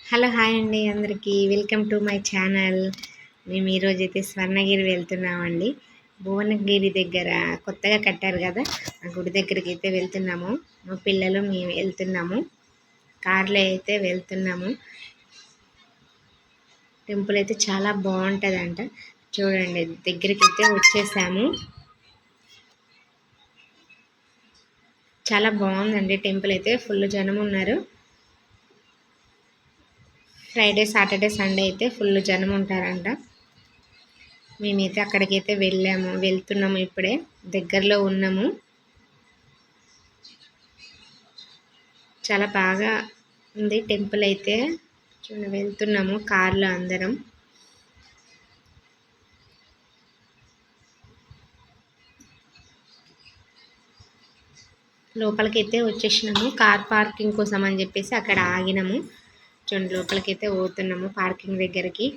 Hello hi అండి అందరికీ welcome to my channel. మేము ఈరోజైతే స్వర్ణగిరి వెళ్తున్నామండి. భువనగిరి దగ్గర కొత్తగా కట్టారు కదా, ఆ గుడి దగ్గరికి అయితే వెళ్తున్నాము. మా పిల్లలు మేము వెళ్తున్నాము, కార్లో అయితే వెళ్తున్నాము. టెంపుల్ అయితే చాలా బాగుంటుందంట. చూడండి దగ్గరికి అయితే వచ్చేసాము. చాలా బాగుందండి టెంపుల్ అయితే, ఫుల్ జనం ఉన్నారు. ఫ్రైడే సాటర్డే సండే అయితే ఫుల్ జనం ఉంటారంట. మేమైతే అక్కడికైతే వెళ్తున్నాము, ఇప్పుడే దగ్గరలో ఉన్నాము. చాలా బాగా ఉంది టెంపుల్ అయితే. వెళ్తున్నాము కార్లో అందరం. లోపలికైతే వచ్చేసినాము, కార్ పార్కింగ్ కోసం అని చెప్పేసి అక్కడ ఆగినాము. చూడండి లోపలికైతే పోతున్నాము పార్కింగ్ దగ్గరికి.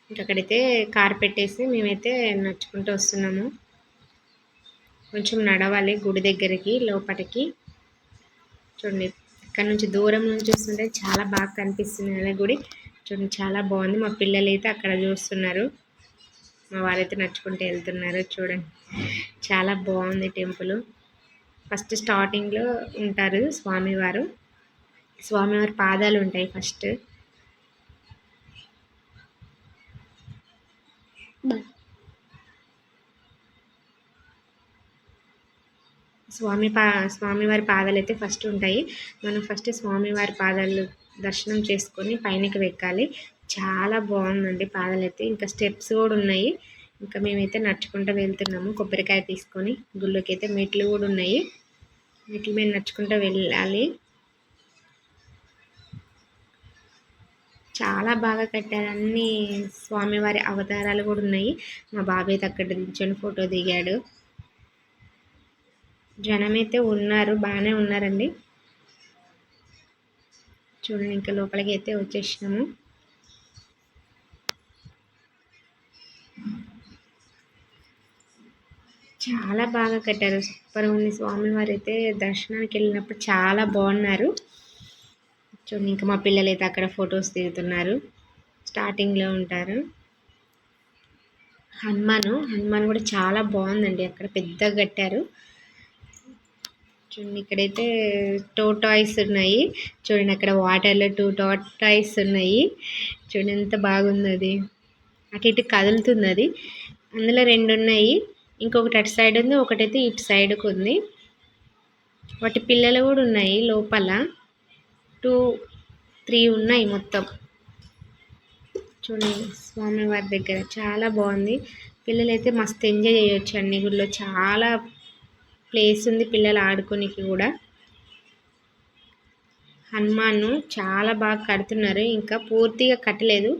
అక్కడైతే కార్ పెట్టేసి మేమైతే నడుచుకుంటూ వస్తున్నాము. కొంచెం నడవాలి గుడి దగ్గరికి లోపలికి. చూడండి ఇక్కడ నుంచి దూరం నుంచి చూస్తుంటే చాలా బాగా కనిపిస్తుంది కదా గుడి. చూడండి చాలా బాగుంది. మా పిల్లలు అయితే అక్కడ చూస్తున్నారు, మా వారైతే నడుచుకుంటూ వెళ్తున్నారు. చూడండి చాలా బాగుంది టెంపుల్. ఫస్ట్ స్టార్టింగ్లో ఉంటారు స్వామివారి పాదాలు ఉంటాయి ఫస్ట్. స్వామివారి పాదాలు అయితే ఫస్ట్ ఉంటాయి. మనం ఫస్ట్ స్వామివారి పాదాలు దర్శనం చేసుకొని పైనకి వెక్కాలి. చాలా బాగుందండి పాదాలు అయితే. ఇంకా స్టెప్స్ కూడా ఉన్నాయి. ఇంకా మేమైతే నడుచుకుంటూ వెళ్తున్నాము కొబ్బరికాయ తీసుకొని. గుళ్ళోకి అయితే మెట్లు కూడా ఉన్నాయి, మెట్ల మీద నడుచుకుంటూ వెళ్ళాలి. చాలా బాగా కట్టారు, అన్ని స్వామివారి అవతారాలు కూడా ఉన్నాయి. మా బాబాయ్ అయితే అక్కడ దించుని ఫోటో దిగాడు. జనమైతే ఉన్నారు, బాగానే ఉన్నారండి. చూడండి ఇంకా లోపలికి అయితే వచ్చేసినాము. చాలా బాగా కట్టారు, సూపర్ ఉంది. స్వామివారు అయితే దర్శనానికి వెళ్ళినప్పుడు చాలా బాగున్నారు. చూడండి ఇంకా మా పిల్లలు అయితే అక్కడ ఫొటోస్ దిగుతున్నారు. స్టార్టింగ్లో ఉంటారు. హనుమాన్ కూడా చాలా బాగుందండి, అక్కడ పెద్దగా కట్టారు. చూడండి ఇక్కడైతే టాయ్స్ ఉన్నాయి. చూడండి అక్కడ వాటర్లో టాయ్స్ ఉన్నాయి. చూడండి ఎంత బాగుంది అది. అటు ఇటు కదులుతుంది అది. అందులో 2 ఉన్నాయి, ఇంకొకటి అటు సైడ్ ఉంది, ఒకటైతే ఇటు సైడ్కి ఉంది. వాటి పిల్లలు కూడా ఉన్నాయి లోపల. 2, 3 ఉన్నాయి మొత్తం. చూడండి స్వామివారి దగ్గర చాలా బాగుంది. పిల్లలు అయితే మస్తు ఎంజాయ్ చేయొచ్చు అన్ని. గుడిలో చాలా ప్లేస్ ఉంది పిల్లలు ఆడుకోనికి కూడా. హనుమాన్ చాలా బాగా కడుతున్నారు, ఇంకా పూర్తిగా కట్టలేదు.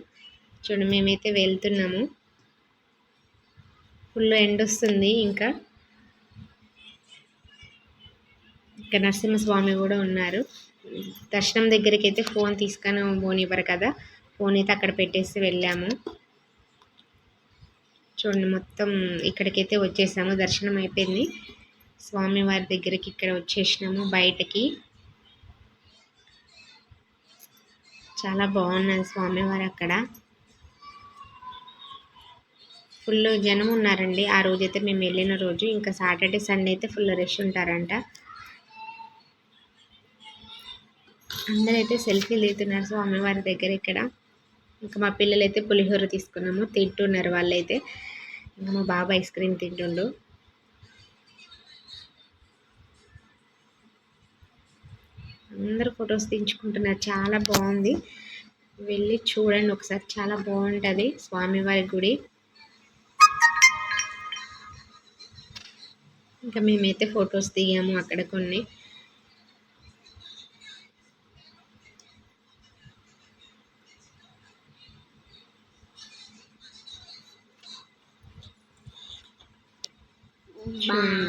చూడండి మేమైతే వెళ్తున్నాము. ఫుల్ ఎండ వస్తుంది. ఇంకా నరసింహస్వామి కూడా ఉన్నారు. దర్శనం దగ్గరికి అయితే ఫోన్ తీసుకొని పోనివ్వరు కదా, ఫోన్ అయితే అక్కడ పెట్టేసి వెళ్ళాము. చూడండి మొత్తం ఇక్కడికైతే వచ్చేసాము, దర్శనం అయిపోయింది. స్వామివారి దగ్గరికి ఇక్కడ వచ్చేసినాము బయటకి. చాలా బాగున్నది స్వామివారు అక్కడ. ఫుల్ జనం ఉన్నారండి ఆ రోజైతే, మేము వెళ్ళిన రోజు. ఇంకా సాటర్డే సండే అయితే ఫుల్ రష్ ఉంటారంట. అందరైతే సెల్ఫీలు దిగుతున్నారు స్వామివారి దగ్గర ఇక్కడ. ఇంకా మా పిల్లలు అయితే పులిహోర తీసుకున్నాము, తింటున్నారు వాళ్ళైతే. ఇంకా మా బాబు ఐస్ క్రీమ్ తింటుండు. అందరు ఫొటోస్ తీయించుకుంటున్నారు, చాలా బాగుంది. వెళ్ళి చూడండి ఒకసారి, చాలా బాగుంటుంది స్వామివారి గుడి. ఇంకా మేమైతే ఫొటోస్ దిగాము అక్కడ కొన్ని.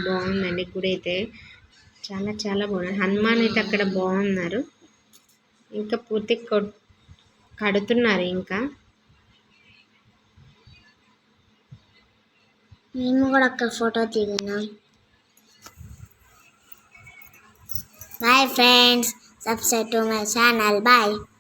బాగుందండి గుడి అయితే, చాలా చాలా బాగుంది. హనుమాన్ అయితే అక్కడ బాగున్నారు. ఇంకా పూర్తి కడుతున్నారు. ఇంకా మేము కూడా అక్కడ ఫోటో దిగినాం. Bye friends. subscribe to my channel. Bye.